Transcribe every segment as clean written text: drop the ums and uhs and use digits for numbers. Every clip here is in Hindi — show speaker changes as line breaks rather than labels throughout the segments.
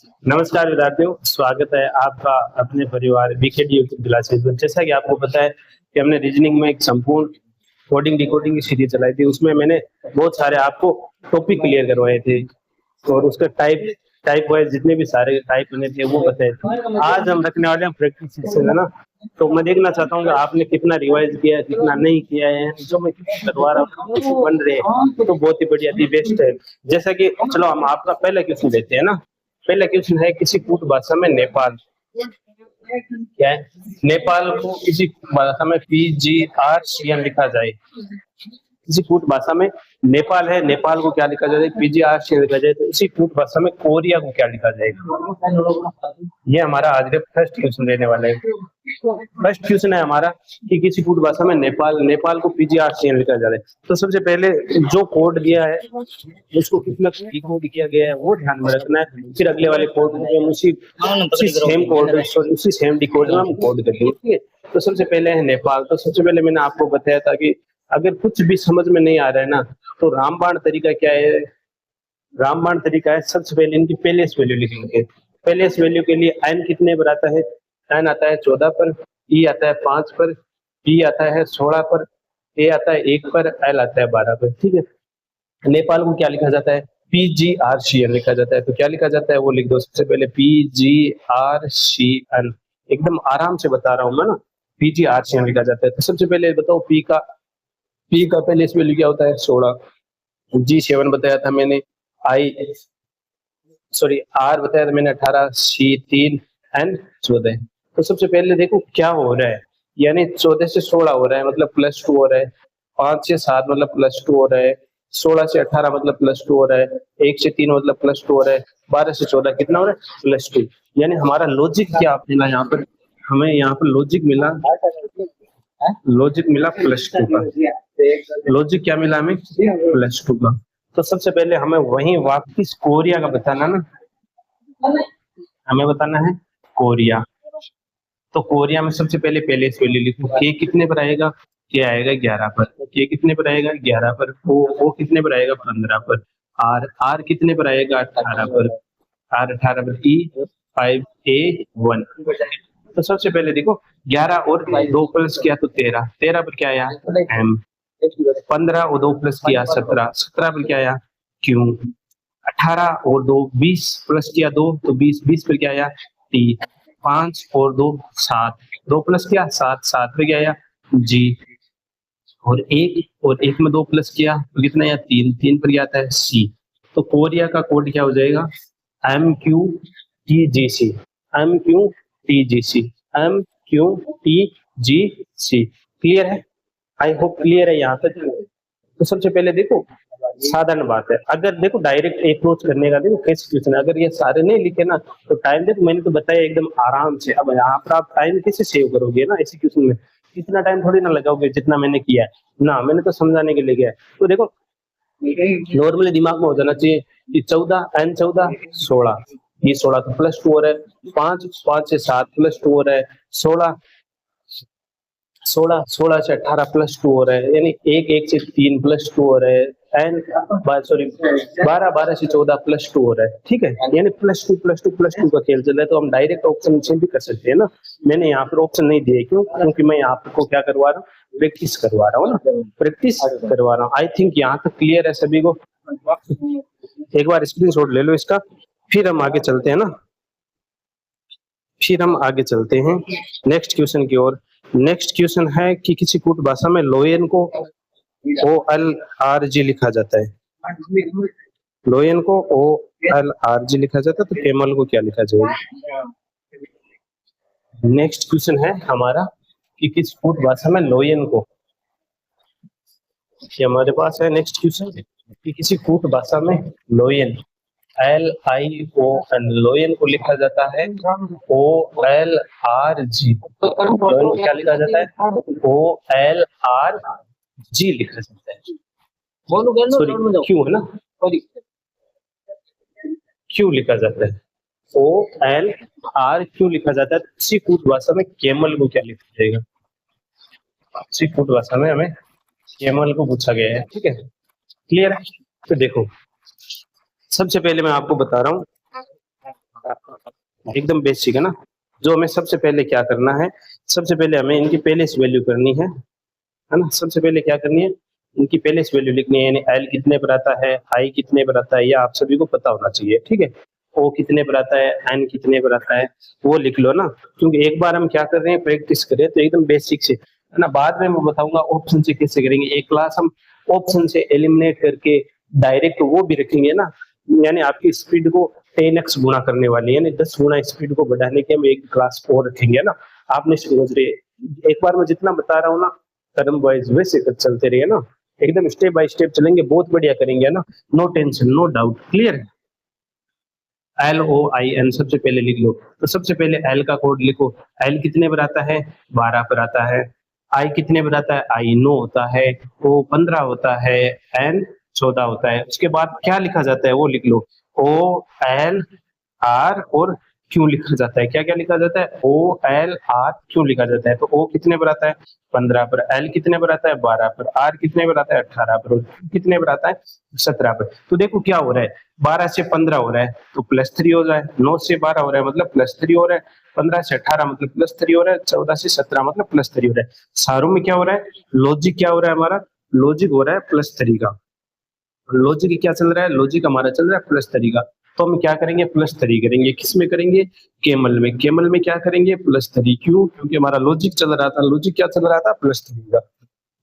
नमस्कार विद्यार्थियों, स्वागत है आपका अपने परिवार बीकेडी यूट्यूब क्लासेस में। जैसा कि आपको पता है कि हमने रीजनिंग में एक संपूर्ण कोडिंग डिकोडिंग की सीरीज चलाई थी। उसमें मैंने बहुत सारे आपको टॉपिक क्लियर करवाए थे और उसका टाइप टाइप वाइज जितने भी सारे टाइप बने थे वो बताए थे। आज हम रखने वाले हैं प्रैक्टिस सेशन, है ना। तो मैं देखना चाहता हूँ कि आपने कितना रिवाइज किया है, कितना नहीं किया है। जो मैं करवा रहा हूँ बन रहे हैं तो बहुत ही बढ़िया, दी बेस्ट है। जैसा कि चलो हम आपका पहला क्वेश्चन लेते हैं ना। पहला क्वेश्चन है, किसी कूट भाषा में नेपाल क्या है? नेपाल को किसी भाषा में PGRCN लिखा जाए। किसी कूट भाषा में नेपाल है, नेपाल को क्या लिखा जाए? PGRCN लिखा जाए। तो इसी कूट भाषा में कोरिया को क्या लिखा जाएगा? ये हमारा आज का फर्स्ट क्वेश्चन रहने वाला है। फर्स्ट क्वेश्चन है हमारा कि किसी कूट भाषा में नेपाल को PGRCN लिखा जा रहा है। तो सबसे पहले जो कोड दिया है उसको कितना कोड किया गया है वो ध्यान में रखना है। फिर अगले वाले कोड में उसी सेम कोड उसी सेम डिकोड में हम कोड करेंगे, ठीक है। तो सबसे पहले है नेपाल। तो सबसे पहले मैंने आपको बताया था कि अगर कुछ भी समझ में नहीं आ रहा है ना, तो रामबाण तरीका क्या है? रामबाण तरीका है, सबसे पहले इनकी पहलेस वैल्यू लिखेंगे। पहलेस वैल्यू के लिए n कितने पर आता है? n आता है 14 पर, e आता है 5 पर, p आता है 16 पर, a आता है 1 पर, l आता है 12 पर, ठीक है। नेपाल को क्या लिखा जाता है? PGRCN लिखा जाता है। तो क्या लिखा जाता है वो लिख दो। सबसे पहले PGRCN, एकदम आराम से बता रहा हूँ मैं ना। PGRCN लिखा जाता है। तो सबसे पहले बताओ P का पहले इस वैल्यू क्या होता है? 16। G7 बताया था मैंने, R बताया था मैंने 18, C3 एंड 14। तो सबसे पहले देखो क्या हो रहा है, यानी 14 से 16 हो रहा है मतलब +2 हो रहा है, 5 से 7 मतलब +2 हो रहा है, 16 से 18 मतलब +2 हो रहा है, 1 से 3 मतलब +2 हो रहा है, 12 से 14 कितना हो रहा है? +2। यानी हमारा लॉजिक क्या मिला यहाँ पर? हमें यहाँ पर लॉजिक मिला +2 का। लॉजिक क्या मिला हमें? +2 का। तो सबसे पहले हमें वहीं वापस कोरिया का बताना ना, हमें बताना है कोरिया। तो कोरिया में सबसे पहले इस वैल्यू लिखो। के कितने पर आएगा? के आएगा 11 पर। के कितने पर आएगा? 11 पर। ओ कितने पर आएगा? 15 पर। आर कितने पर आएगा? 18 पर। आर 18 पर। ई 5A1। तो सबसे पहले देखो 11 और 2 प्लस किया तो 13, 13 पर क्या आया? एम। 15 और 2 प्लस किया 17, 17 पर क्या आया? क्यू। 18 और 2 20 प्लस किया 2 तो 20, 20 पर क्या आया? टी। 5 और 2 7, 2 प्लस किया 7, 7 पर क्या आया? जी। और एक में 2 प्लस किया तो कितना आया? 3, 3 पर क्या आता है? सी। तो कोरिया का कोड क्या हो जाएगा? MQTGC, MQTGC, MQTGC। क्लियर है? आई होप क्लियर है यहाँ तक। तो सबसे पहले देखो साधारण बात है, अगर देखो डायरेक्ट अप्रोच करने का देखो कैसे क्वेश्चन है। अगर ये सारे नहीं लिखे ना तो टाइम देखो मैंने तो बताया एकदम आराम से। अब यहाँ पर आप टाइम कैसे सेव करोगे ना ऐसे क्वेश्चन में? इतना टाइम थोड़ी ना लगाओगे जितना मैंने किया है ना। मैंने तो समझाने के लिए किया है। तो देखो नॉर्मली दिमाग में हो जाना चाहिए कि 14 n 14 16, ये 16 तो +2 हो रहा है, 5 से 7 +2 हो रहा है, 16 से 18 +2 हो रहा है, यानी 1 से 3 +2 हो रहा है, 12 से 14 +2 हो रहा है, ठीक है। यानी +2 का खेल चल रहा है। तो हम डायरेक्ट ऑप्शन से भी कर सकते हैं ना। मैंने यहाँ पर ऑप्शन नहीं दिए, क्यों? क्योंकि मैं यहाँ को क्या करवा रहा हूँ? प्रैक्टिस करवा रहा हूँ ना, प्रैक्टिस करवा रहा हूँ। आई थिंक यहाँ तक क्लियर है सभी को। एक बार स्क्रीनशॉट ले लो इसका, फिर हम आगे चलते हैं ना। फिर हम आगे चलते हैं नेक्स्ट क्वेश्चन की ओर। नेक्स्ट क्वेश्चन है कि किसी कूट भाषा में लोयन को OLRG लिखा जाता है। लोयन को OLRG लिखा जाता है, तो कैमल को क्या लिखा जाएगा? नेक्स्ट क्वेश्चन है हमारा कि किस कूट भाषा में लोयन को, ये हमारे पास है नेक्स्ट क्वेश्चन कि किसी कूट भाषा में लोयन LION, लोयन को लिखा जाता है OLRG। लोयन को क्या लिखा जाता है? OLRG लिखा जाता है। सॉरी क्यों है ना, क्यों लिखा जाता है? OLR लिखा जाता है। इसी कूट भाषा में कैमल को क्या लिखा जाएगा? इसी कूट भाषा में हमें कैमल को पूछा गया है, ठीक है। क्लियर है? तो देखो सबसे पहले मैं आपको बता रहा हूँ एकदम बेसिक है ना। जो हमें सबसे पहले क्या करना है, सबसे पहले हमें इनकी पहले से वैल्यू करनी है ना। सबसे पहले क्या करनी है, इनकी पहले से वैल्यू लिखनी है, यानी एल कितने पर आता है, आई कितने पर आता है, ये आप सभी को पता होना चाहिए, ठीक है। ओ कितने पर आता है, एन कितने पर आता है, वो लिख लो ना, क्योंकि एक बार हम क्या कर रहे हैं, प्रैक्टिस करें तो एकदम बेसिक से, है ना। बाद में मैं बताऊंगा ऑप्शन से कैसे करेंगे। एक क्लास हम ऑप्शन से एलिमिनेट करके डायरेक्ट वो भी रखेंगे ना, यानी आपकी स्पीड को 10x गुणा करने वाली, यानी 10 गुना स्पीड को बढ़ाने के हम एक क्लास और रखेंगे ना। आपने समझ रहे, एक बार मैं जितना बता रहा हूँ ना, कदम वाइज वैसे कर चलते रहिए ना, एकदम स्टेप बाय स्टेप चलेंगे, बहुत बढ़िया करेंगे ना, no tension no doubt, clear है। LOIN सबसे पहले लिख लो, तो सबसे पहले एल का कोड लिखो। एल कितने पर आता है, 12 पर आता है। आई कितने पर आता है, आई 9 होता है। ओ 15 होता है। एन 14 होता है। उसके बाद क्या लिखा जाता है वो लिख लो, OLR और क्यों लिखा जाता है, क्या क्या लिखा जाता है, OLR क्यों लिखा जाता है। तो ओ कितने पर आता है, 15 पर। एल कितने पर आता है, 12 पर। आर कितने पर आता है, 18 पर। और कितने पर आता है, 17 पर। तो देखो क्या हो रहा है, 12 से 15 हो रहा है तो +3 हो रहा है, 9 से 12 हो रहा है मतलब +3 हो रहा है, 15 से 18 मतलब +3 हो रहा है, 14 से 17 मतलब +3 हो रहा है। सारों में क्या हो रहा है, लॉजिक क्या हो रहा है, हमारा लॉजिक हो रहा है +3 का। लॉजिक क्या चल रहा है, लॉजिक हमारा चल रहा है +3 का। तो हम क्या करेंगे, +3 करेंगे। किस में करेंगे, केमल में। केमल में क्या करेंगे, +3। क्यों, क्योंकि हमारा लॉजिक चल रहा था, लॉजिक क्या चल रहा था, +3 का।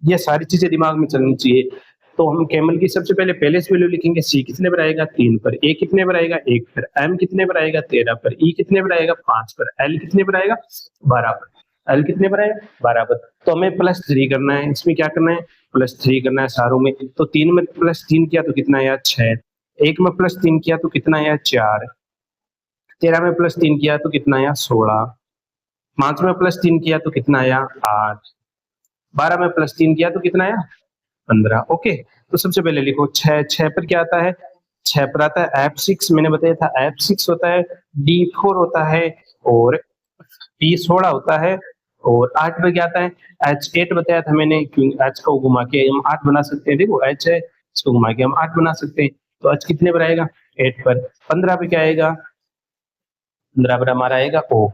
ये सारी चीजें दिमाग में चलनी चाहिए। तो हम केमल की सबसे पहले से वैल्यू लिखेंगे। सी कितने पर आएगा, 3 पर। ए कितने पर आएगा, 1 पर। एम कितने पर आएगा, 13 पर। ई कितने पर आएगा, 5 पर। एल कितने पर आएगा, 12 पर। एल कितने पर आएगा, 12 पर। तो हमें +3 करना है, इसमें क्या करना है, +3 करना है सारों में। तो 3 में +3 किया तो कितना आया, 6। 1 में +3 किया तो कितना आया, 4। 13 में +3 किया तो कितना आया, 16। 5 में +3 किया तो कितना आया, 8। 12 में +3 किया तो कितना आया, 15। ओके, तो सबसे पहले लिखो 6 पर क्या आता है, 6 पर आता है F6, मैंने बताया था F6 होता है, D4 होता है और P16 होता है। और 8 पर क्या आता है, H8 बताया था मैंने, क्योंकि H को घुमा के हम 8 बना सकते हैं। देखो H है, इसको घुमा के हम 8 बना सकते हैं। तो H कितने पर आएगा, 8 पर। 15 पे क्या आएगा, 15 पर हमारा आएगा O,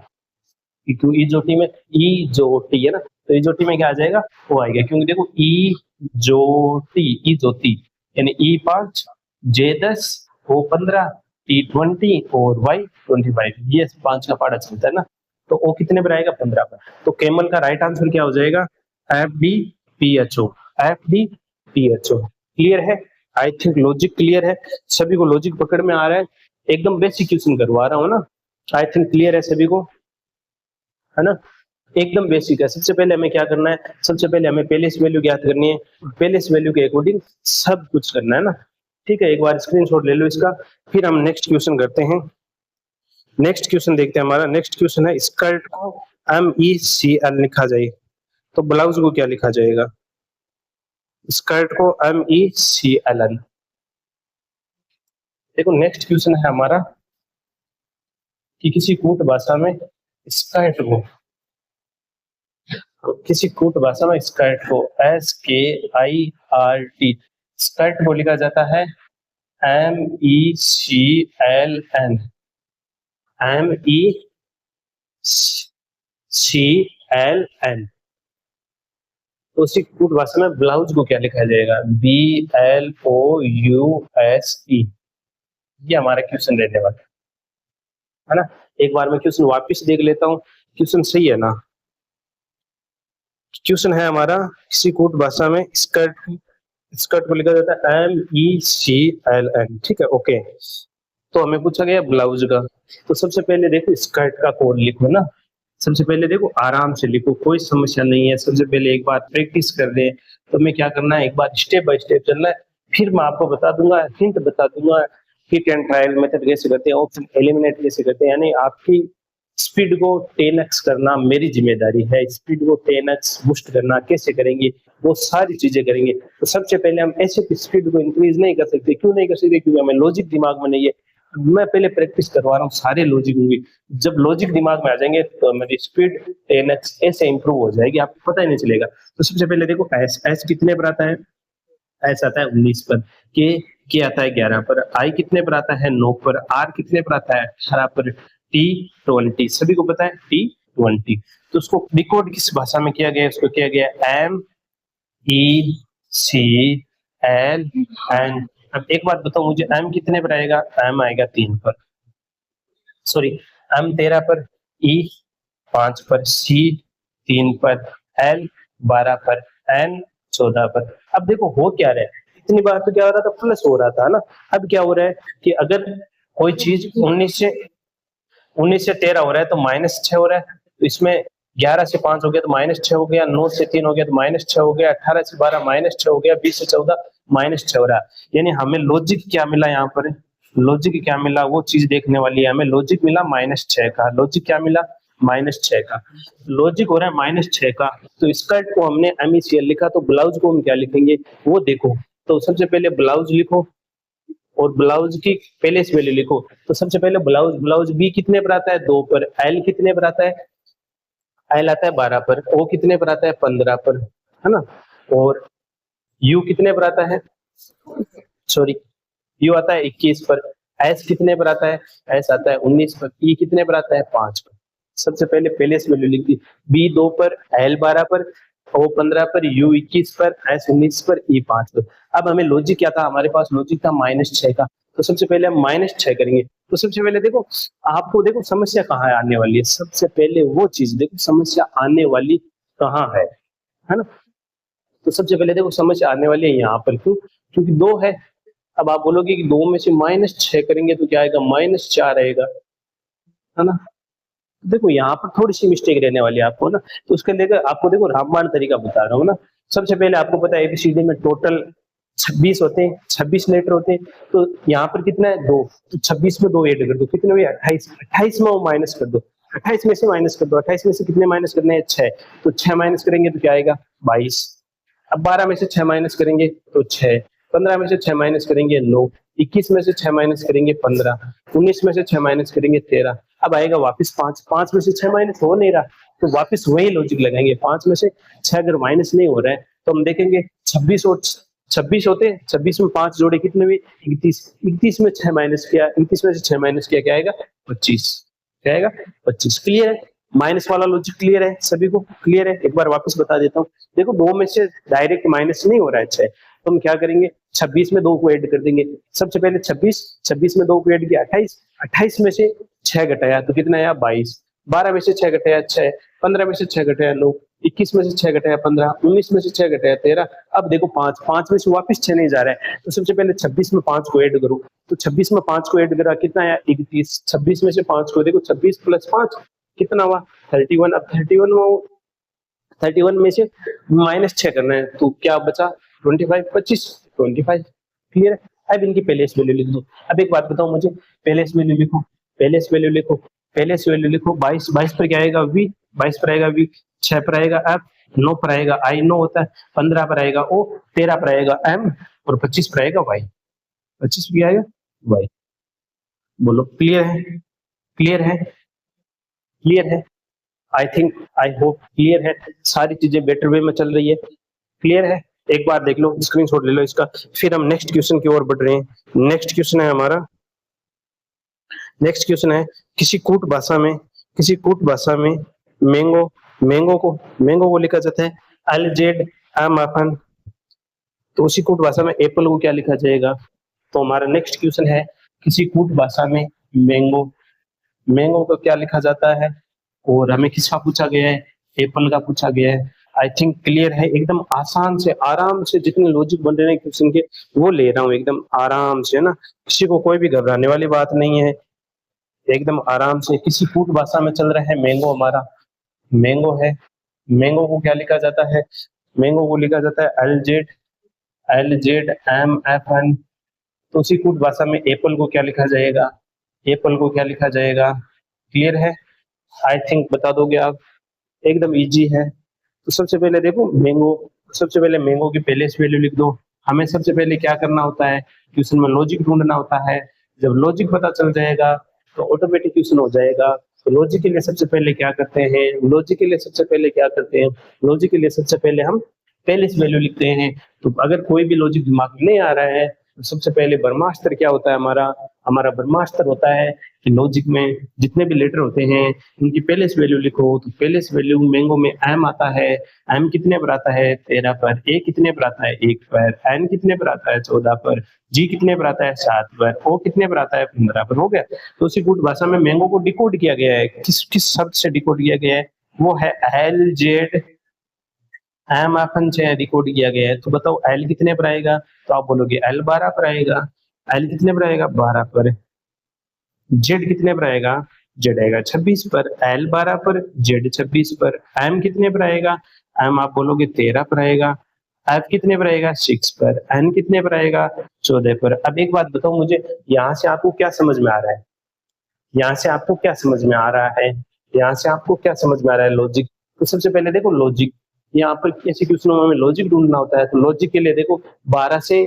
क्योंकि ई जो टी में ई जो टी है ना, तो ई जो टी में क्या आ जाएगा, वो आएगा। क्योंकि देखो ई जो टी यानी E5, J10, O15, T20 और Y25, ये 5 का पार्ट चलता है ना। तो O कितने पर आएगा, 15 पर। तो केमल का राइट आंसर क्या हो जाएगा, FDPHO। FDPHO क्लियर है, आई थिंक लॉजिक क्लियर है, सभी को लॉजिक पकड़ में आ रहा है। एकदम बेसिक क्वेश्चन करवा रहा हूँ ना, आई थिंक क्लियर है सभी को, है ना। एकदम बेसिक है। सबसे पहले हमें क्या करना है, सबसे पहले हमें पहले से वैल्यू ज्ञात करनी है, पहले से वैल्यू के अकॉर्डिंग सब कुछ करना है ना। ठीक है, एक बार स्क्रीनशॉट ले लो इसका, फिर हम नेक्स्ट क्वेश्चन करते हैं। नेक्स्ट क्वेश्चन देखते हैं, हमारा नेक्स्ट क्वेश्चन है, स्कर्ट को MECL लिखा जाए तो ब्लाउज को क्या लिखा जाएगा, स्कर्ट को MECLN। देखो नेक्स्ट क्वेश्चन है हमारा कि किसी कूट भाषा में स्कर्ट को, किसी कूट भाषा में स्कर्ट को SKIRT, स्कर्ट को लिखा जाता है MECLN। MECLN। तो उसी कूट भाषा में ब्लाउज को क्या लिखा जाएगा, BLOUSE। ये हमारा क्वेश्चन रहने वाला है ना। एक बार मैं क्वेश्चन वापस देख लेता हूँ, क्वेश्चन सही है ना। क्वेश्चन है हमारा, किसी कूट भाषा में स्कर्ट, स्कर्ट को लिखा जाता है MECLN, ठीक है ओके। तो हमें पूछा गया ब्लाउज का, तो सबसे पहले देखो स्कर्ट का कोड लिखो ना, सबसे पहले देखो आराम से लिखो, कोई समस्या नहीं है। सबसे पहले एक बार प्रैक्टिस कर ले, तो हमें क्या करना है, एक बार स्टेप बाय स्टेप चलना है, फिर मैं आपको बता दूंगा, हिंट बता दूंगा, हिट एंड ट्रायल मेथड कैसे करते हैं, ऑप्शन एलिमिनेट कैसे करते हैं, यानी आपकी स्पीड को 10x करना मेरी जिम्मेदारी है। स्पीड को 10x बूस्ट करना कैसे करेंगे, वो सारी चीजें करेंगे। तो सबसे पहले हम ऐसे स्पीड को इंक्रीज नहीं कर सकते, क्यों नहीं कर सकते, क्योंकि हमें लॉजिक दिमाग में नहीं है। मैं पहले प्रैक्टिस करवा रहा हूँ, सारे लॉजिक होंगे, जब लॉजिक दिमाग में आ जाएंगे तो मेरी स्पीड 10x ऐसे इंप्रूव हो जाएगी, आपको पता ही नहीं चलेगा। तो सबसे पहले देखो एस कितने पर आता है, एस आता है 19 पर। के आता है 11 पर। आई कितने पर आता है, 9 पर। आर कितने पर आता है, 18 पर। T20, सभी को पता है T20। तो उसको डिकोड किस भाषा में किया गया, उसको किया गया MECL। अब एक बात बताओ मुझे, M कितने पर आएगा? M आएगा 3 पर, सॉरी M 13 पर, E 5 पर, C 3 पर, L 12 पर, N 14 पर। अब देखो हो क्या रहा है, इतनी बार तो क्या हो रहा था, प्लस हो रहा था ना। अब क्या हो रहा है कि अगर कोई चीज 19 से 13 हो रहा है तो -6 हो रहा है, तो इसमें 11 से 5 हो गया तो -6 हो गया, 9 से 3 हो गया तो -6 हो गया, 18 से 12 -6 हो गया, 20 से 14 -6 हो रहा है। यानी हमें लॉजिक क्या मिला यहाँ पर, लॉजिक क्या मिला वो चीज देखने वाली है। हमें लॉजिक मिला -6 का, लॉजिक क्या मिला -6 का, लॉजिक हो रहा है -6 का। तो स्कर्ट को हमने MECL लिखा, तो ब्लाउज को हम क्या लिखेंगे वो देखो। तो सबसे पहले ब्लाउज लिखो और ब्लाउज की पहले से वैल्यू लिखो। तो सबसे पहले ब्लाउज बी कितने पर आता है? 2 पर। एल कितने पर आता है? एल आता है 12 पर। ओ कितने पर आता है? 15 पर, है ना। और यू कितने पर आता है? सॉरी, यू आता है 21 पर। एस कितने पर आता है? एस आता है 19 पर। ई कितने पर आता है? 5 पर। सबसे पहले से वैल्यू लिख दी, बी 2 पर, एल 12 पर, ओ 15 पर, यू 21 पर, एस 19 पर, ई 5 पर। अब हमें लॉजिक क्या था? हमारे पास लॉजिक था -6 का। तो सबसे पहले हम -6 करेंगे। तो सबसे पहले देखो, आपको देखो समस्या कहाँ आने वाली है। सबसे पहले वो चीज देखो, समस्या आने वाली कहाँ है ना। तो सबसे पहले देखो समस्या आने वाली है यहाँ पर, क्यों? क्योंकि 2 है। अब आप बोलोगे कि 2 में से -6 करेंगे तो क्या आएगा? -4 आएगा, है ना। देखो यहाँ पर थोड़ी सी मिस्टेक रहने वाली है आपको ना। तो उसके लिए आपको देखो रामबाण तरीका बता रहा हूँ ना। सबसे पहले आपको पता है ABCD में टोटल 26 होते हैं, 26 लेटर होते हैं। तो यहाँ पर कितना है? 2। तो 26 में 2 ऐड कर दो, कितने हुए? 28। 28 में वो माइनस कर दो, 28 में से माइनस कर दो। 28 में से कितने माइनस करने हैं? 6। तो 6 माइनस करेंगे तो क्या आएगा? 22। अब 12 में से 6 माइनस करेंगे तो 6। 15 में से 6 माइनस करेंगे 9। 21 में से 6 माइनस करेंगे 15। 19 में से 6 माइनस करेंगे 13। अब आएगा वापस 5। 5 में से 6 माइनस हो नहीं रहा, तो वापस वही लॉजिक लगाएंगे। 5 में से 6 अगर माइनस नहीं हो रहा है तो हम देखेंगे 26 और 26 होते हैं, 26 में 5 जोड़े कितने हुए? 31। 31 में 6 माइनस किया, 31 में से 6 माइनस किया, क्या आएगा? 25। क्या आएगा? 25। क्लियर है? माइनस वाला लॉजिक क्लियर है? सभी को क्लियर है? एक बार वापस बता देता हूँ। देखो 2 में से डायरेक्ट माइनस नहीं हो रहा है 6, तो हम क्या करेंगे? 26 में 2 को ऐड कर देंगे। सबसे पहले 26 में 2 को ऐड किया 28। 28 में से 6 घटाया तो कितना आया? 22। 12 में से 6 घटाया 6। 15 में से 6 घटाया 9। 21 में से 6 घटाया 15। 19 में से 6 घटाया 13। अब देखो 5 में से वापस 6 नहीं जा रहा है, तो सबसे पहले 26 में 5 को ऐड करो। तो 26 में 5 को ऐड करा, कितना आया? 31। 26 में से 5 को देखो, 26 प्लस 5 कितना हुआ? 31। अब 31 में से -6 करना है तो क्या बचा? 25। 25। क्लियर है? अब इनकी पहले से वैल्यू लिख दो। अब एक बात बताओ मुझे, पहले से वैल्यू लिखो, पहले से वैल्यू लिखो, पहले से वैल्यू लिखो। 22। 22 पर क्या आएगा? V। 22 पर आएगा V। 6 पर आएगा F। 9 पर आएगा I, 9 होता है। 15 पर आएगा O। 13 पर आएगा M और 25 पर आएगा Y। 25 पर आएगा Y। बोलो क्लियर है? क्लियर है? क्लियर है? I think, I hope clear है। सारी चीजें बेटर वे में चल रही है। क्लियर है? एक बार देख लो, स्क्रीनशॉट ले लो इसका। फिर हम नेक्स्ट क्वेश्चन की ओर बढ़ रहे हैं। नेक्स्ट क्वेश्चन है हमारा, नेक्स्ट क्वेश्चन है किसी कूट भाषा में मैंगो को लिखा जाता है LZMFN। तो उसी कूट भाषा में एप्पल को क्या लिखा जाएगा? तो हमारा नेक्स्ट क्वेश्चन है किसी कूट भाषा में मैंगो को क्या लिखा जाता है, और हमें किसका पूछा गया है? एप्पल का पूछा गया है। आई थिंक क्लियर है? एकदम आसान से, आराम से, जितने लॉजिक बन रहे हैं क्वेश्चन के वो ले रहा हूँ एकदम आराम से, है ना। किसी को कोई भी घबराने वाली बात नहीं है, एकदम आराम से। किसी कूट भाषा में चल रहा है मैंगो, हमारा मैंगो है। मैंगो को क्या लिखा जाता है? मैंगो को लिखा जाता है LZMFN। तो उसी कूट भाषा में एप्पल को क्या लिखा जाएगा? एप्पल को क्या लिखा जाएगा? क्लियर है? आई थिंक बता दोगे आप, एकदम इजी है। तो सबसे पहले देखो मैंगो, सबसे पहले मैंगो की पहले से वैल्यू लिख दो। हमें सबसे पहले क्या करना होता है? क्वेश्चन में लॉजिक ढूंढना होता है। जब लॉजिक पता चल जाएगा तो ऑटोमेटिक क्वेश्चन हो जाएगा। तो लॉजिक के लिए सबसे पहले क्या करते हैं? लॉजिक के लिए सबसे पहले क्या करते हैं? लॉजिक के लिए सबसे पहले हम पहले से वैल्यू लिखते हैं। तो अगर कोई भी लॉजिक दिमाग में नहीं आ रहा है तो सबसे पहले ब्रह्मास्त्र क्या होता है हमारा? हमारा ब्रह्मास्त्र होता है कि लॉजिक में जितने भी लेटर होते हैं उनकी पहलेस वैल्यू लिखो। तो पहलेस वैल्यू मैंगो में एम आता है, एम कितने पर आता है 13 पर, ए कितने पर आता है 1 पर, एन कितने पर आता है 14 पर, जी कितने पर आता है 7 पर, ओ कितने पर आता है 15 पर। हो गया। तो उसी गुड भाषा में मैंगो को डिकोड किया गया है। किस किस शब्द से डिकोड किया गया है? वो है एल जेड एम अपन से डिकोड किया गया है। तो बताओ एल कितने पर आएगा? तो आप बोलोगे एल 12 पर आएगा। एल कितने पर आएगा? 12 पर। जेड कितने पर आएगा? जेड आएगा 26 पर। एल 12 पर, जेड 26 पर। एम कितने पर आएगा? एम आप बोलोगे 13 पर आएगा। एफ कितने पर आएगा? 6 पर। एन कितने पर आएगा? 14 पर। अब एक बात बताओ मुझे, यहाँ से आपको क्या समझ में आ रहा है? यहाँ से आपको क्या समझ में आ रहा है? यहाँ से आपको क्या समझ में आ रहा है? लॉजिक। तो सबसे पहले देखो लॉजिक, यहाँ पर ऐसे क्वेश्चनों में हमें लॉजिक ढूंढना होता है। तो लॉजिक के लिए देखो 13 से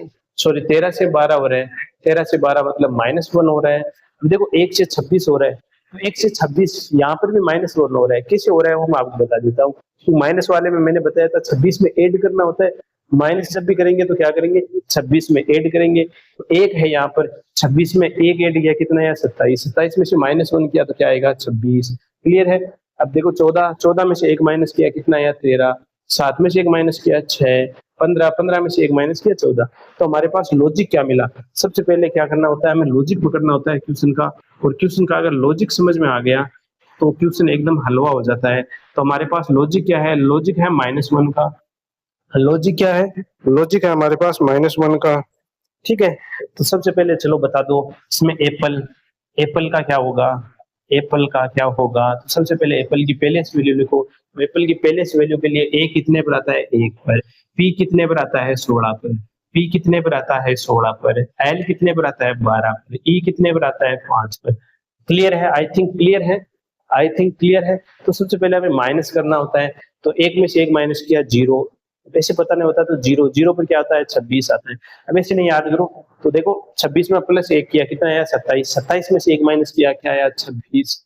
12 हो रहा है, 13 से 12 मतलब -1 हो रहा है। अब देखो 1 से 26 हो रहा है, तो 1 से 26 यहाँ पर भी -1 हो रहा है। कैसे हो रहा है वो मैं आपको बता देता हूँ। तो माइनस वाले में मैंने बताया था 26 में ऐड करना होता है। माइनस जब भी करेंगे तो क्या करेंगे? 26 में ऐड करेंगे। तो एक है यहाँ पर 26 में एक ऐड किया कितना है? 27। 27 में से -1 किया तो क्या आएगा? 26। क्लियर है? अब देखो 14 में से एक माइनस किया कितना आया? 13। 7 में से एक माइनस किया 6। 15 में से एक माइनस किया 14। तो हमारे पास लॉजिक क्या मिला? सबसे पहले क्या करना होता है? हमें लॉजिक पकड़ना होता है क्वेश्चन का। और क्वेश्चन का अगर लॉजिक समझ में आ गया तो क्वेश्चन एकदम हलवा हो जाता है। तो हमारे पास लॉजिक क्या है? लॉजिक है -1 का। लॉजिक क्या है? लॉजिक है हमारे पास -1 का। ठीक है। तो सबसे पहले चलो बता दो इसमें एप्पल, एप्पल का क्या होगा? एप्पल का क्या होगा? तो सबसे पहले एप्पल की पहलेस वैल्यू लिखो। तो एप्पल की पहलेस वैल्यू के लिए ए कितने पर आता है? 1 पर। पी कितने पर आता है? 16 पर। पी कितने पर आता है? 16 पर। एल कितने पर आता है? 12 पर। ई कितने पर आता है? 5 पर। क्लियर है? आई थिंक क्लियर है। आई थिंक क्लियर है। तो सबसे पहले हमें माइनस करना होता है। तो एक में से एक माइनस किया 0, वैसे पता नहीं होता तो 0, 0 पर क्या आता है? 26 आता है। अब ऐसे नहीं याद करो। तो देखो 26 में +1 किया कितना आया? 27। 27 में से एक माइनस किया क्या आया? 26।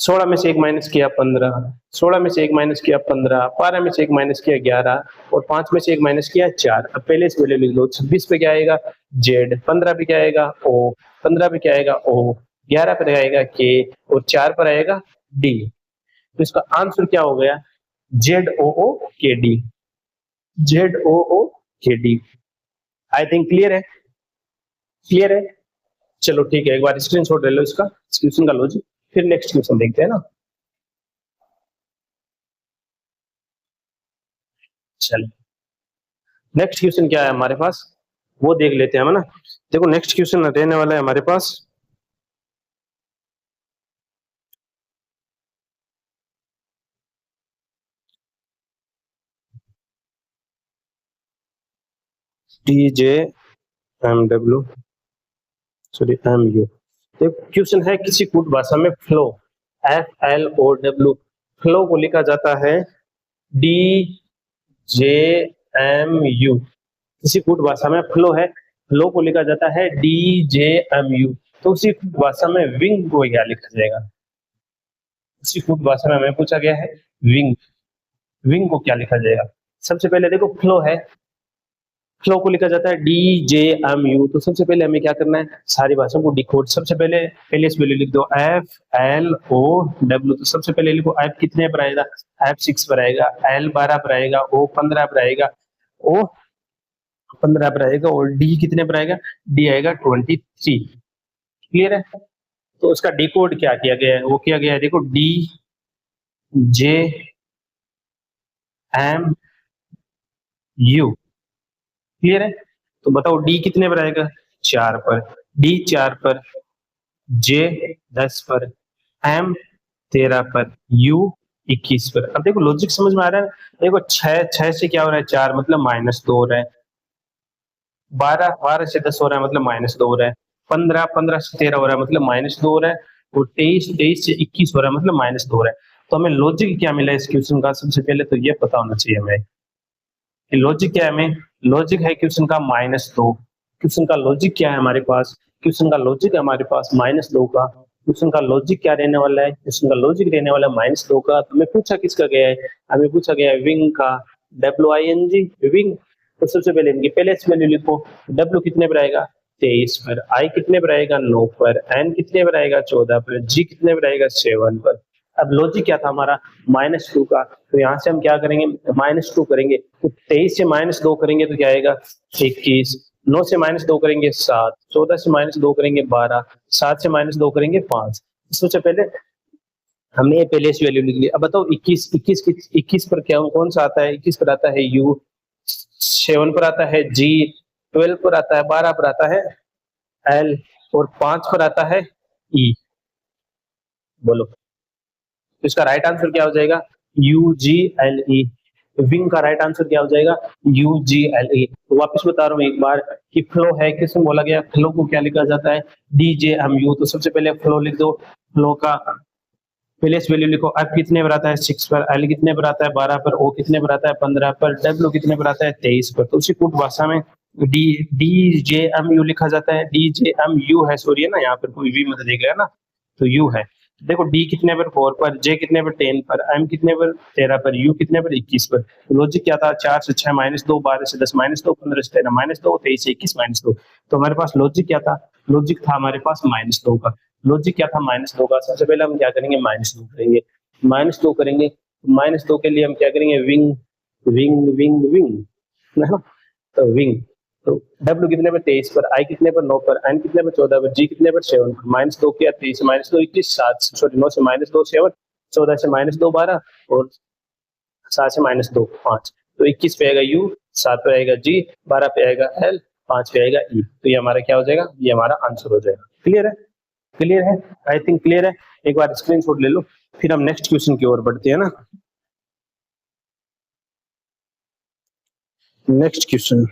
16 में से एक माइनस किया 15। 16 में से एक माइनस किया 15। 12 में से एक माइनस किया 11 और 5 में से एक माइनस किया 4। अब पहले इस वैल्यू लिख लो। 26 पे क्या आएगा? जेड। 15 पे क्या आएगा? ओ। 15 पे क्या आएगा? ओ। 11 पर आएगा के और 4 पर आएगा डी। तो इसका आंसर क्या हो गया? ZOO KD। ZOO KD। I think clear है। क्लियर है। चलो ठीक है, एक बार स्क्रीनशॉट ले लो इसका, इस क्वेश्चन का लॉजिक, फिर नेक्स्ट क्वेश्चन देखते हैं ना। चलो नेक्स्ट क्वेश्चन क्या है हमारे पास वो देख लेते हैं हम ना। देखो नेक्स्ट क्वेश्चन रहने वाला है हमारे पास TJMW सॉरी MU। देखो क्वेश्चन है किसी कूट भाषा में फ्लो FLOW, फ्लो को लिखा जाता है DJMU। किसी कूट भाषा में फ्लो है, फ्लो को लिखा जाता है DJMU। तो उसी कूट भाषा में विंग को क्या लिखा जाएगा? उसी कूट भाषा में हमें पूछा गया है विंग, विंग को क्या लिखा जाएगा? सबसे पहले देखो फ्लो है, फ्लो को लिखा जाता है DJMU। तो सबसे पहले हमें क्या करना है? सारी भाषाओं को डिकोड। सबसे पहले इस वैल्यू लिख दो FLOW। तो सबसे पहले लिखो F कितने पर आएगा? F 6 पर आएगा। L 12 पर आएगा। O 15 पर आएगा। O 15 पर आएगा और D कितने पर आएगा? D आएगा 23। क्लियर है? तो उसका डिकोड क्या किया गया है? वो किया गया है देखो DJMU। क्लियर है? तो बताओ D कितने पर आएगा? 4 पर। D 4 पर, J 10 पर, M 13 पर, U 21 पर। अब देखो लॉजिक समझ में आ रहा है? देखो 6 से क्या हो रहा है? 4 मतलब -2 हो रहा है। 12 से 10 हो रहा है मतलब -2 हो रहा है। 15 से 13 हो रहा है मतलब -2 हो रहा है। और 23 से 21 हो रहा है मतलब -2 हो रहा है। तो हमें लॉजिक क्या मिला इस क्वेश्चन का? सबसे पहले तो ये पता होना चाहिए हमें कि लॉजिक क्या है। हमें लॉजिक है क्वेश्चन का -2। क्वेश्चन का लॉजिक क्या है हमारे पास? क्वेश्चन का लॉजिक है हमारे पास -2 का। क्वेश्चन का लॉजिक क्या रहने वाला है? क्वेश्चन का लॉजिक रहने वाला है -2 का। तो हमें पूछा किसका गया है? हमें पूछा गया है विंग का, WING विंग। तो सबसे पहले इनकी पहले वैल्यू लिखो। W कितने पर आएगा? 23 पर, आई कितने पर आएगा 9 पर, एन कितने पर आएगा 14 पर, जी कितने पर आएगा 7 पर। अब लॉजिक क्या था हमारा -2 का, तो यहाँ से हम क्या करेंगे -2 करेंगे, तो 23 से -2 करेंगे तो क्या आएगा 21, 9 से -2 करेंगे 7, 14 से -2 करेंगे 12, 7 से -2 करेंगे 5। सबसे पहले हमने ये पहले से वैल्यू लिख ली। अब बताओ 21 पर क्या कौन सा आता है, 21 पर आता है यू, 7 पर आता है जी, 12 पर आता है, 12 पर आता है एल, और 5 पर आता है ई। बोलो तो इसका राइट आंसर क्या हो जाएगा you G L E. Wing का राइट आंसर क्या हो जाएगा यू जी एल ई। तो वापस बता रहा हूँ एक बार कि फ्लो है, किसमें बोला गया, फ्लो को क्या लिखा जाता है डी जे एम यू। तो सबसे पहले फ्लो लिख दो, फ्लो का पहले वैल्यू लिखो, एफ कितने पर आता है 6 पर, एल कितने पर आता है 12 पर, ओ कितने पर आता है 15 पर, डब्ल्यू कितने पर आता है 23 पर। तो उसी कुट भाषा में D D J M U लिखा जाता है, डी जे एम यू है, सॉरी है ना, यहाँ पर कोई वी मत देख रहा है ना, तो यू है। देखो डी कितने पर 4 पर, जे कितने पर 10 पर, एम कितने पर 13 पर, यू कितने पर 21 पर। तो लॉजिक क्या था 4 से 6 -2, 12 से 10 -2, 15 से 13 -2, 23 से 21 -2। तो हमारे पास लॉजिक क्या था, लॉजिक था हमारे पास -2 का। लॉजिक क्या था -2 का, सबसे पहले हम क्या करेंगे -2 करेंगे, -2 करेंगे, -2 के लिए हम क्या करेंगे विंग विंग विंग विंग है ना, तो विंग। तो डब्ल्यू कितने पर 23 पर, आई कितने पर 9 पर, एन कितने पर 14 पर, जी कितने पर 7 पर। -2 किया 23 से -2 21, 7 सॉरी 9 से -2 7, 14 से -2 12, और 7 से -2 5। तो 21 पे आएगा यू, 7 पे आएगा जी, 12 पे आएगा एल, 5 पे आएगा ई। तो ये हमारा क्या हो जाएगा, ये हमारा आंसर हो जाएगा। क्लियर है, क्लियर है, आई थिंक क्लियर है। एक बार स्क्रीनशॉट ले लो, फिर हम नेक्स्ट क्वेश्चन की ओर बढ़ते हैं ना। नेक्स्ट क्वेश्चन,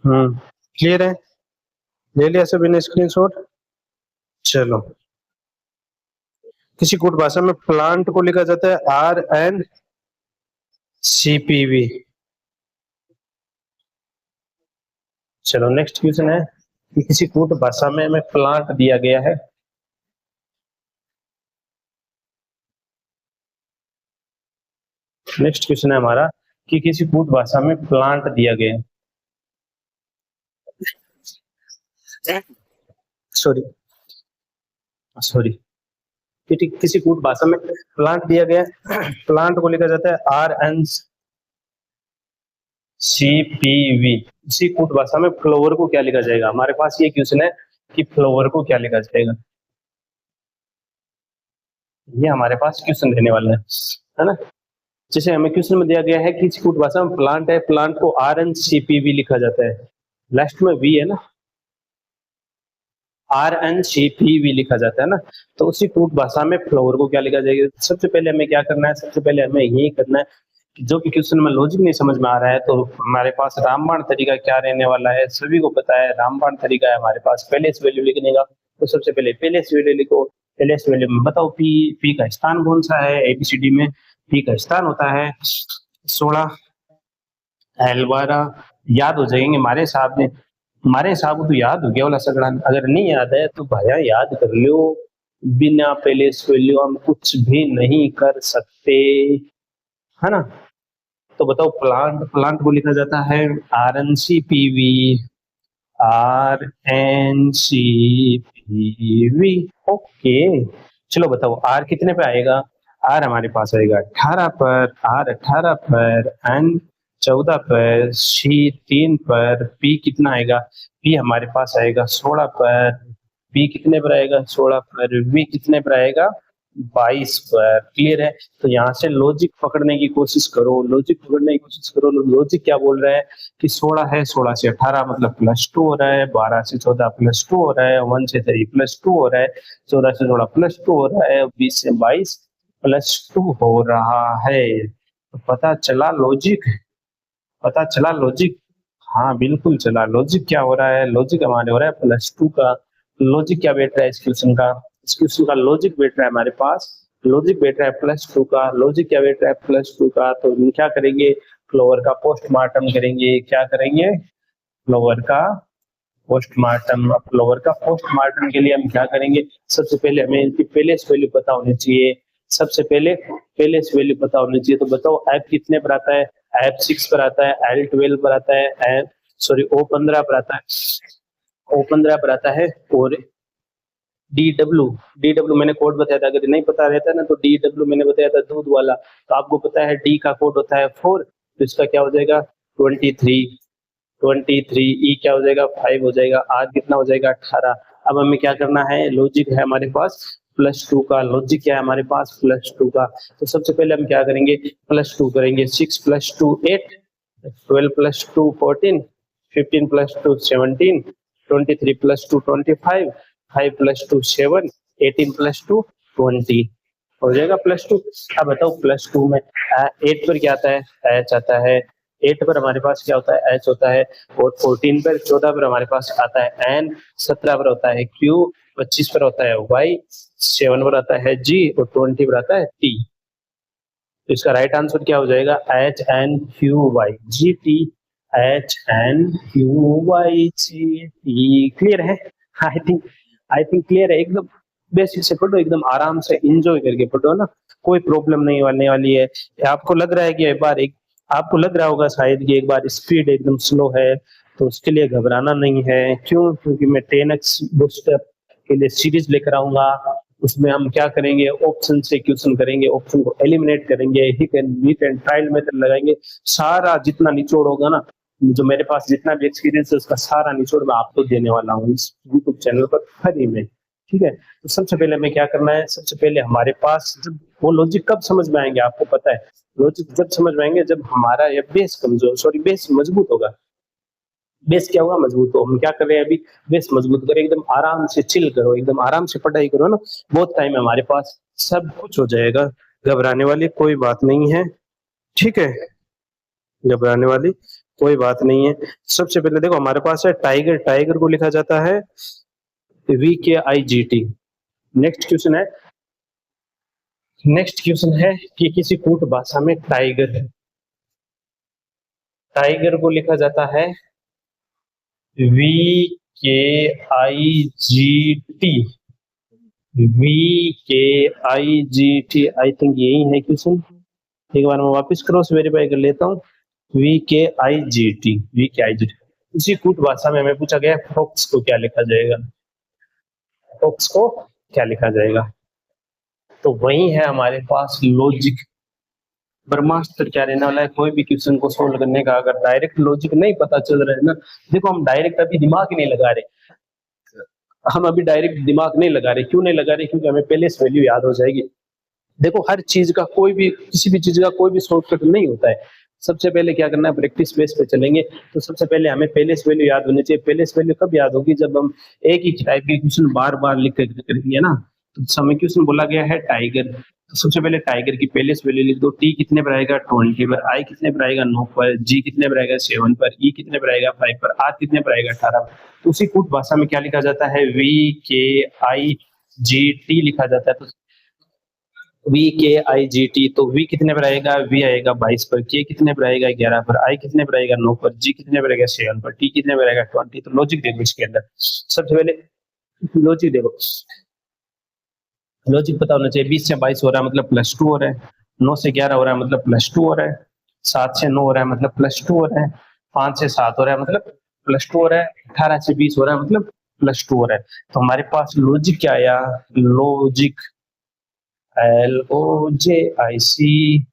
क्लियर है, ले लिया सभी ने स्क्रीनशॉट। चलो, किसी कोड भाषा में प्लांट को लिखा जाता है आर एन सीपीवी। चलो नेक्स्ट क्वेश्चन है कि किसी कोड भाषा में हमें प्लांट दिया गया है, नेक्स्ट क्वेश्चन है हमारा कि किसी कोड भाषा में प्लांट दिया गया है, सॉरी सॉरी, किसी कोड भाषा में प्लांट दिया गया है, प्लांट को लिखा जाता है आर एन सीपीवी। इसी कोड भाषा में फ्लावर को क्या लिखा जाएगा, हमारे पास ये क्वेश्चन है कि फ्लावर को क्या लिखा जाएगा, ये हमारे पास क्वेश्चन देने वाला है ना। जैसे हमें क्वेश्चन में दिया गया है कि कोड भाषा में प्लांट है, प्लांट को आर एन सीपीवी लिखा जाता है, लास्ट में वी है ना, आर एन सीपीवी लिखा जाता है ना। तो उसी कोड भाषा में फ्लावर को क्या लिखा जाएगा। सबसे पहले हमें क्या करना है, सबसे पहले हमें यही करना है कि जो भी क्वेश्चन में लॉजिक नहीं समझ में आ रहा है, तो हमारे पास रामबाण तरीका क्या रहने वाला है, सभी को पता है रामबाण तरीका है हमारे पास पहले इस वैल्यू लिखने का। तो सबसे पहले पहले इस वैल्यू लिखो, पहले इस वैल्यू में बताओ पी, पी का स्थान कौन सा है, एबीसीडी में पी का स्थान होता है 16, एल 12, याद हो जाएंगे हमारे हिसाब में, हमारे हिसाब को तो याद हो गया वाला सगड़ा, अगर नहीं याद है तो भैया याद कर लो, बिना पहले इस वैल्यू हम कुछ भी नहीं कर सकते, है ना। तो बताओ प्लांट, प्लांट को लिखा जाता है R N C P V, R N C P V. Okay, चलो बताओ आर कितने पे आएगा, आर हमारे पास आएगा 18 पर, आर 18 पर, एन 14 पर, सी 3 पर, पी कितना आएगा, पी हमारे पास आएगा 16 पर, पी कितने पर आएगा 16 पर, वी कितने पर आएगा 22 पर। क्लियर है। तो यहाँ से लॉजिक पकड़ने की कोशिश करो, लॉजिक पकड़ने की कोशिश करो। लॉजिक क्या बोल रहा है कि 16 है, 16 से 18 मतलब +2 हो रहा है, 12 से 14 +2 हो रहा है, 1 से 3 +2 हो रहा है, 14 से 16 +2 हो रहा है, 20 से 22 +2 हो रहा है। तो पता चला लॉजिक, पता चला लॉजिक, हाँ बिल्कुल चला। लॉजिक क्या हो रहा है, लॉजिक हमारे हो रहा है +2 का। लॉजिक क्या बैठ रहा है इस क्वेश्चन का, इस क्वेश्चन का लॉजिक बैठ रहा है हमारे पास, लॉजिक बैठ रहा है +2 का। लॉजिक क्या बैठ रहा है +2 का, तो हम क्या करेंगे, फ्लावर का पोस्टमार्टम करेंगे। क्या करेंगे, फ्लावर का पोस्टमार्टम फ्लावर का। पोस्टमार्टम के लिए हम क्या करेंगे, सबसे पहले हमें इनकी पेलेस वैल्यू पता होनी चाहिए। सबसे पहले पेलेस वैल्यू पता होनी चाहिए। तो बताओ एफ कितने पर आता है, एफ 6 पर आता है, एल 12 पर आता है, एफ सॉरी ओ 15 पर आता है, ओ 15 पर आता है। और डी डब्ल्यू मैंने कोड बताया था, अगर नहीं पता रहता ना तो डी डब्ल्यू मैंने बताया था दूध वाला, तो आपको पता है डी का कोड होता है 4, तो इसका क्या हो जाएगा 23 ई क्या हो जाएगा 5 हो जाएगा, आर कितना हो जाएगा 18। अब हमें क्या करना है, लॉजिक है हमारे पास +2 का, लॉजिक क्या है हमारे पास +2 का। तो सबसे पहले हम क्या करेंगे, +2 करेंगे। 6 + 2 8, 12 + 2 14, 15 + 2 17, 23 + 2 25, 5 + 2 7, 18 + 2 20 हो जाएगा +2। अब बताओ +2 में 8 पर क्या आता है, एच आता है। 8 पर हमारे पास क्या होता है, एच होता है। और 14 पर हमारे पास आता है एन, 17 पर होता है क्यू, 25 पर होता है वाई, 7 पर आता है जी और 20 पर आता है टी। तो इसका राइट आंसर क्या हो जाएगा, H N Q Y G T, H N Q Y G T. Clear है? आई थिंक क्लियर है। एकदम बेसिक से पढ़ो, एकदम आराम से इंजॉय करके पढ़ो ना, कोई प्रॉब्लम नहीं होने वाली है। आपको लग रहा है कि आपको लग रहा होगा शायद कि एक बार स्पीड एकदम स्लो है, तो उसके लिए घबराना नहीं है। क्यों? क्योंकि मैं 10x बूस्टर के लिए सीरीज लेकर आऊंगा। उसमें हम क्या करेंगे, ऑप्शन से क्वेश्चन करेंगे, ऑप्शन को एलिमिनेट करेंगे, हिट एंड ट्रायल मेथड लगाएंगे। सारा जितना निचोड़ होगा ना, जो मेरे पास जितना भी एक्सपीरियंस है उसका सारा निचोड़ मैं आपको देने वाला हूँ इस यूट्यूब चैनल पर फ्री में। ठीक है, तो सबसे पहले हमें क्या करना है, सबसे पहले हमारे पास जब वो लॉजिक कब समझ में आएंगे आपको पता है, लॉजिक जब समझ में आएंगे जब हमारा ये बेस मजबूत होगा। बेस क्या होगा, मजबूत हो। हम क्या कर रहे हैं अभी, बेस मजबूत करें, एकदम आराम से चिल करो, एकदम आराम से पढ़ाई करो ना, बहुत टाइम है हमारे पास, सब कुछ हो जाएगा। घबराने वाली कोई बात नहीं है, ठीक है, घबराने वाली कोई बात नहीं है। सबसे पहले देखो हमारे पास है टाइगर, टाइगर को लिखा जाता है VKIGT। नेक्स्ट क्वेश्चन है कि किसी कूट भाषा में टाइगर, टाइगर को लिखा जाता है VKIGT, VKIGT। आई थिंक यही है क्वेश्चन, एक बार मैं वापस क्रॉस वेरीफाई कर लेता हूँ। VKIGT उसी कूट भाषा में हमें पूछा गया फॉक्स को क्या लिखा जाएगा, फॉक्स को क्या लिखा जाएगा। तो वही है हमारे पास लॉजिक। ब्रह्मास्त्र क्या रहने वाला है, कोई भी क्वेश्चन को सोल्व करने का अगर डायरेक्ट लॉजिक नहीं पता चल रहा है ना, देखो हम डायरेक्ट अभी दिमाग ही नहीं लगा रहे, हम अभी डायरेक्ट दिमाग नहीं लगा रहे। क्यों नहीं लगा रहे, क्योंकि हमें पहले से वैल्यू याद हो जाएगी। देखो हर चीज का कोई भी, किसी भी चीज का कोई भी शॉर्टकट नहीं होता है। सबसे पहले क्या करना है, प्रैक्टिस बेस पे चलेंगे। तो सबसे पहले हमें पहले से वैल्यू याद होनी चाहिए। पहले से वैल्यू कब याद होगी, जब हम एक ही टाइप के क्वेश्चन बार बार लिख कर करेंगे ना। तो समय क्वेश्चन बोला गया है टाइगर, तो सबसे पहले टाइगर की पहले से वैल्यू लिख दो। टी कितने पर आएगा 20 पर, आई कितने पर आएगा 9 पर, जी कितने पर आएगा 7 पर, ई कितने पर आएगा 5 पर, आर कितने पर आएगा 18 पर। तो उसी कूट भाषा में क्या लिखा जाता है, VKIGT लिखा जाता है। तो VKIGT, तो V कितने पर आएगा, V आएगा 22 पर, K कितने पर आएगा 11 पर, I कितने पर आएगा 9 पर, G कितने पर आएगा 7 पर, T कितने पर आएगा 20। तो लॉजिक देखो इसके अंदर, सबसे पहले लॉजिक देखो, लॉजिक पता होना चाहिए। 20 से 22 हो रहा है मतलब +2 हो रहा है, 9 से 11 हो रहा है मतलब +2 हो रहा है, 7 से 9 हो रहा है मतलब +2 हो रहा है, 5 से 7 हो रहा है मतलब +2 हो रहा है, 18 से 20 हो रहा है मतलब +2 हो रहा है। तो हमारे पास लॉजिक क्या आया, लॉजिक LOJIC,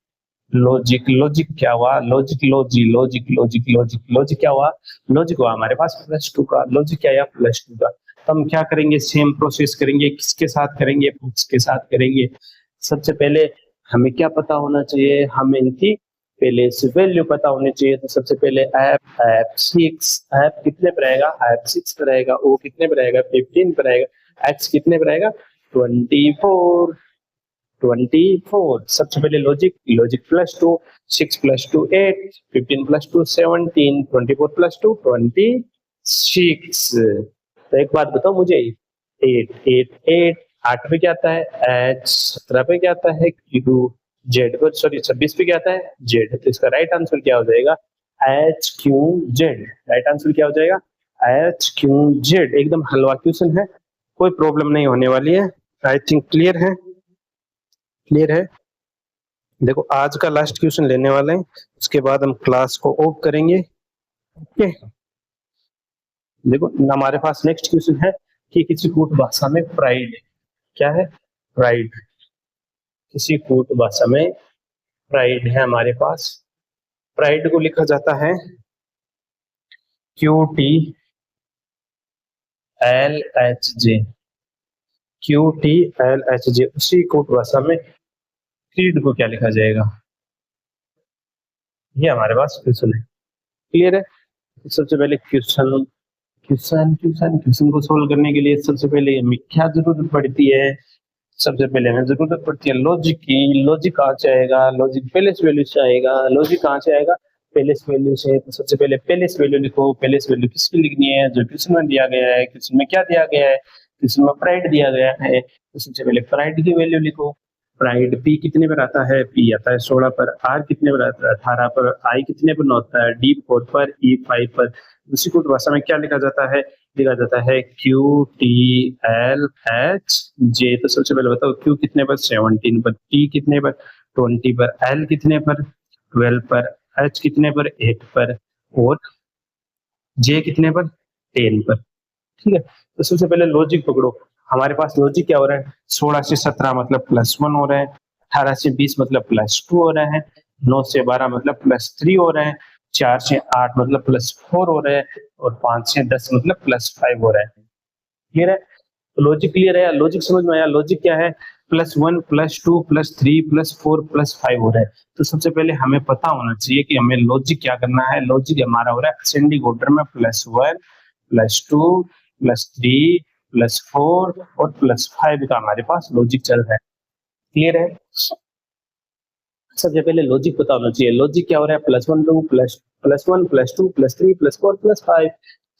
लॉजिक। लॉजिक क्या हुआ, लॉजिक लॉजिक क्या हुआ, लॉजिक हुआ हमारे पास +2 का। लॉजिक क्या आया, +2 का। तो हम क्या करेंगे, सेम प्रोसेस करेंगे, किसके साथ करेंगे, फॉक्स के साथ करेंगे। सबसे पहले हमें क्या पता होना चाहिए, हमें इनकी पहले से वैल्यू पता होनी चाहिए। तो सबसे पहले F6, F कितने पर आएगा, F6 पर आएगा, O कितने पर आएगा 15 पर आएगा, X कितने पर आएगा 24। सबसे पहले लॉजिक +2, 6 + 2 8, 15 + 2 17, 24 + 2 26। तो एक बात बताओ मुझे, 8 पे क्या आता है H, 17 पे क्या आता है Q, Z पर सॉरी 26 पे क्या आता है Z। तो इसका राइट आंसर क्या हो जाएगा, HQZ। राइट आंसर क्या हो जाएगा एच क्यू जेड, एकदम हलवा क्वेश्चन है, कोई प्रॉब्लम नहीं होने वाली है। आई थिंक क्लियर है, क्लियर है। देखो आज का लास्ट क्वेश्चन लेने वाले हैं, उसके बाद हम क्लास को ऑफ करेंगे। ओके, देखो हमारे पास नेक्स्ट क्वेश्चन है कि किसी कूट भाषा में प्राइड क्या है, प्राइड, किसी कूट भाषा में प्राइड है हमारे पास। प्राइड को लिखा जाता है Q T L H J, Q T L H J. उसी कूट भाषा में क्रीड को क्या लिखा जाएगा, ये हमारे पास क्वेश्चन है। क्लियर है। तो सबसे पहले क्वेश्चन को सोल्व करने के लिए सबसे पहले हमें क्या जरूरत पड़ती है, सबसे पहले हमें जरूरत पड़ती है लॉजिक की। लॉजिक कहाँ से आएगा, लॉजिक पहलेस वैल्यू से आएगा। लॉजिक कहाँ से आएगा, पहलेस वैल्यू से। तो सबसे पहले पहलेस वैल्यू लिखो। पहलेस वैल्यू किसकी लिखनी है, जो क्वेश्चन में दिया गया है। क्वेश्चन में क्या दिया गया है, क्वेश्चन में प्राइड दिया गया है, तो सबसे पहले प्राइड की वैल्यू लिखो। प्राइड पी कितने पर आता है, पी आता है 16 पर। आर कितने पर आता है, 18 पर। आई कितने पर होता है, डी 4 पर, ई 5 पर। उसी को भाषा में क्या लिखा जाता है, लिखा जाता है Q T L H J. तो सबसे पहले बताओ क्यू कितने पर, 17 पर। टी कितने पर, 20 पर। एल कितने पर, 12 पर। एच कितने पर, 8 पर। और जे कितने पर, 10 पर। ठीक है। तो सबसे पहले लॉजिक पकड़ो। हमारे पास लॉजिक क्या हो रहा है, 16 से 17 मतलब +1 हो रहा है, 18 से 20 मतलब +2 हो रहा है, 9 से 12 मतलब +3 हो रहा है, 4 से 8 मतलब +4 हो रहा है, और 5 से 10 मतलब +5 हो रहा है। क्लियर है। तो लॉजिक क्लियर है, लॉजिक समझ में आया। लॉजिक क्या है, +1 +2 +3 +4 +5 हो रहा है। तो सबसे पहले हमें पता होना चाहिए कि हमें लॉजिक क्या करना है। लॉजिक हमारा हो रहा है असेंडिंग ऑर्डर में, +1 +2 +3 +4 और +5 का हमारे पास लॉजिक चल रहा है। क्लियर है। सबसे पहले लॉजिक पता होना चाहिए। लॉजिक क्या हो रहा है, +1 2 +1 +2 +3 +4 +5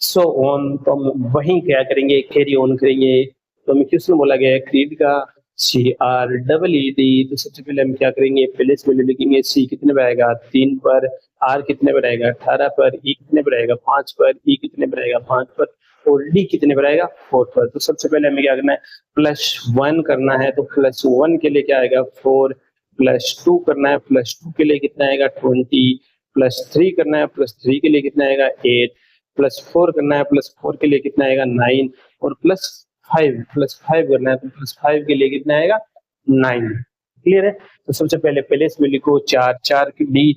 सो ऑन। तो हम वहीं क्या करेंगे, कैरी ऑन करेंगे। तो हमें क्वेश्चन बोला गया है क्रीड का CREED। तो सबसे पहले हम क्या करेंगे, पहले से वैल्यू लिखेंगे। सी कितने पर आएगा, 3 पर। आर कितने पर आएगा, 18 पर। ई कितने पर आएगा, 5 पर। ई कितने पर आएगा, 5 पर। और डी कितने पर आएगा, 4 पर। तो सबसे पहले हमें क्या करना है, +1 करना है। तो +1 के लिए क्या आएगा, 4। +2 करना है, +2 के लिए कितना आएगा, 20। +3 करना है, +3 के लिए कितना आएगा, 8। +4 करना है, +4 के लिए कितना आएगा, 9। और +5 करना है, तो +5 के लिए कितना आएगा, 9। क्लियर है। तो सबसे पहले प्लेस में लिखो 4 4 की डी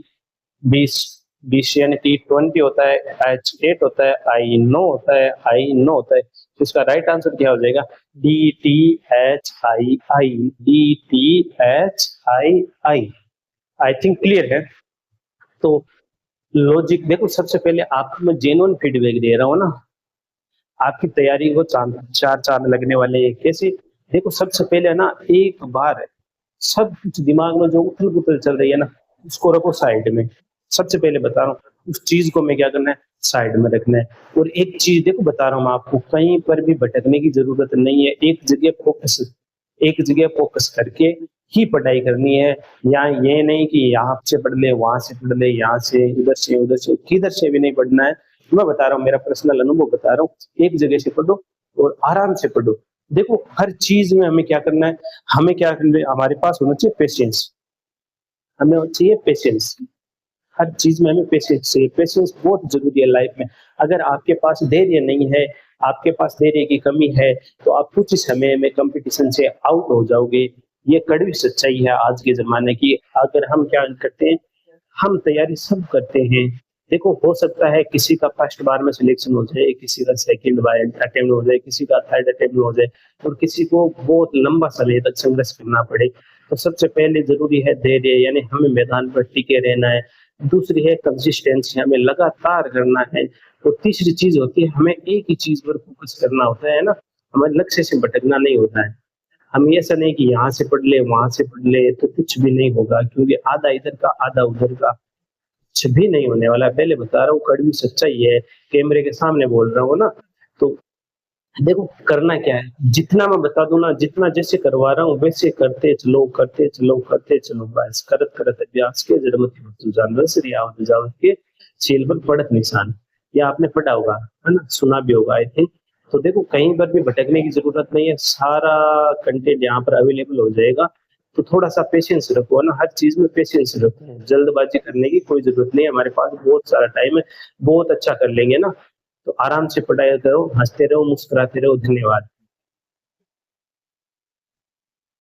20 20 यानी टी 20 होता है, एच 8 होता है, आई 9 होता है, आई 9 होता है। तो इसका राइट आंसर क्या हो जाएगा, D T H I I, D T H I I. I think clear है। तो लॉजिक देखो, सबसे पहले आपको मैं जेन्युइन फीडबैक दे रहा हूँ ना, आपकी तैयारी को चार चांद लगने वाले हैं। कैसे, देखो सबसे पहले ना एक बार सब कुछ दिमाग में जो उथल पुथल चल रही है ना, उसको रखो साइड में। सबसे पहले बता रहा हूँ, उस चीज को मैं क्या करना है, साइड में रखना है। और एक चीज देखो बता रहा हूँ मैं आपको, कहीं पर भी भटकने की जरूरत नहीं है। एक जगह फोकस करके ही पढ़ाई करनी है। या ये नहीं कि यहाँ से पढ़ ले, वहां से पढ़ ले, यहाँ से उधर से किधर से भी नहीं पढ़ना है। मैं बता रहा हूँ, मेरा पर्सनल अनुभव बता रहा हूँ। एक जगह से पढ़ो और आराम से पढ़ो। देखो हर चीज में हमें क्या करना है, हमें क्या करना है, हमारे पास होना चाहिए पेशेंस। हमें चाहिए पेशेंस, हर चीज में हमें पेशेंस चाहिए। पेशेंस बहुत जरूरी है लाइफ में। अगर आपके पास धैर्य नहीं है, आपके पास धैर्य की कमी है, तो आप कुछ समय में कंपटीशन से आउट हो जाओगे। ये कड़वी सच्चाई है आज के जमाने की। अगर हम क्या करते हैं, हम तैयारी सब करते हैं। देखो हो सकता है किसी का फर्स्ट बार में सिलेक्शन हो जाए, किसी का सेकंड बार अटेम्प्ट हो जाए, किसी का थर्ड अटेम्प्ट हो जाए, और किसी को बहुत लंबा समय तक संघर्ष करना पड़े। तो सबसे पहले जरूरी है धैर्य, यानी हमें मैदान पर टिके रहना है। दूसरी है कंसिस्टेंसी, हमें लगातार करना है। और तीसरी चीज होती है, हमें एक ही चीज पर फोकस करना होता है ना, हमें लक्ष्य से भटकना नहीं होता है। हम ऐसा नहीं कि यहाँ से पढ़ ले वहां से पढ़ ले, तो कुछ भी नहीं होगा, क्योंकि आधा इधर का आधा उधर का, कुछ भी नहीं होने वाला। पहले बता रहा हूँ, कड़वी सच्चाई है, कैमरे के सामने बोल रहा हूँ ना। तो देखो करना क्या है, जितना मैं बता दूं ना, जितना जैसे करवा रहा हूँ वैसे करते चलो, करते चलो, करते चलो। बस करत करत अभ्यास के जड़मति वस्तु जान, रस रियावत जावत के छील पर पड़त निशान। या आपने पढ़ा होगा, है ना, सुना भी होगा आई थिंक। तो देखो कहीं पर भी भटकने की जरूरत नहीं है, सारा कंटेंट यहाँ पर अवेलेबल हो जाएगा। तो थोड़ा सा पेशेंस रखो, है ना, हर चीज में पेशेंस रखो, जल्दबाजी करने की कोई जरूरत नहीं है, हमारे पास बहुत सारा टाइम है, बहुत अच्छा कर लेंगे ना। तो आराम से पढ़ाई करो, हंसते रहो, मुस्कुराते रहो। धन्यवाद।